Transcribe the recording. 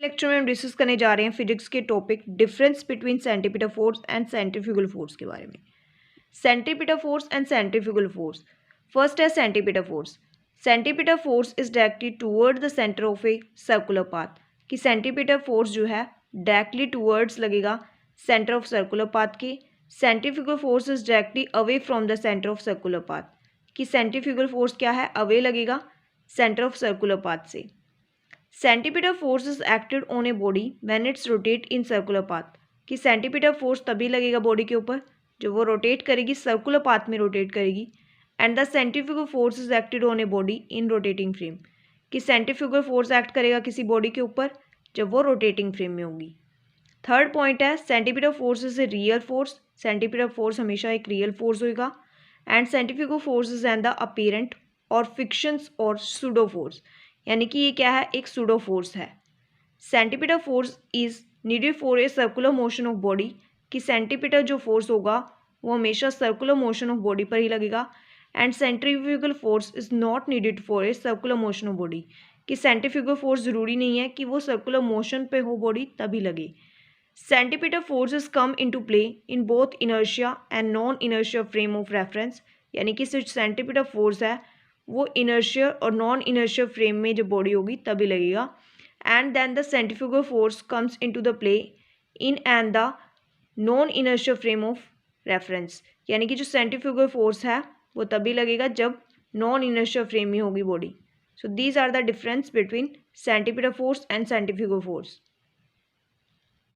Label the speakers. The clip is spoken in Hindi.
Speaker 1: लेक्चर में हम डिस्कस करने जा रहे हैं फिजिक्स के topic difference between centripetal force and centrifugal force के बारे में। Centripetal force and centrifugal force. First है centripetal force. Centripetal force is directly toward the centre of a circular path. कि सेंटीपीटल फोर्स जो है डायरेक्टली टूवर्ड्स लगेगा सेंटर ऑफ सर्कुलर पाथ के। Centrifugal force is directly away from the centre of circular path. कि सेंट्रीफ्यूगल फोर्स क्या है, अवे लगेगा सेंटर ऑफ सर्कुलर पाथ से। Centripetal force is acted on a body when it's rotate in circular path. कि सेंटीपीटल फोर्स तभी लगेगा बॉडी के ऊपर जब वो रोटेट करेगी, सर्कुलर पाथ में रोटेट करेगी। And the centrifugal force is acted on a body in rotating frame. कि सेंट्रीफ्यूगल फोर्स एक्ट करेगा किसी बॉडी के ऊपर जब वो रोटेटिंग फ्रेम में होगी। थर्ड पॉइंट है centripetal force is a real force. Centripetal force हमेशा एक रियल फोर्स होगा। And centrifugal force is and the apparent और फिक्शंस और सूडो फोर्स। यानी कि ये क्या है, एक सूडो फोर्स है। Centripetal force is needed for a circular motion of body. कि सेंटीपीटल जो फोर्स होगा वो हमेशा सर्कुलर मोशन ऑफ बॉडी पर ही लगेगा। And centrifugal force is not needed for a circular motion of body. कि सेंट्रीफ्यूगल फोर्स ज़रूरी नहीं है कि वो सर्कुलर मोशन पे हो बॉडी तभी लगे। Centripetal forces come into play in both inertia and non inertia frame of reference. यानी कि सिर्फ सेंटीपीटल फोर्स है वो इनर्शिया और नॉन इनर्शिया फ्रेम में जब बॉडी होगी तभी लगेगा। And then the centrifugal force comes into the play in and the non inertia frame of reference. यानी कि जो सेंट्रीफ्यूगल फोर्स है वो तभी लगेगा जब नॉन इनर्शिया फ्रेम में होगी body. So these are the difference between centripetal force and centrifugal force.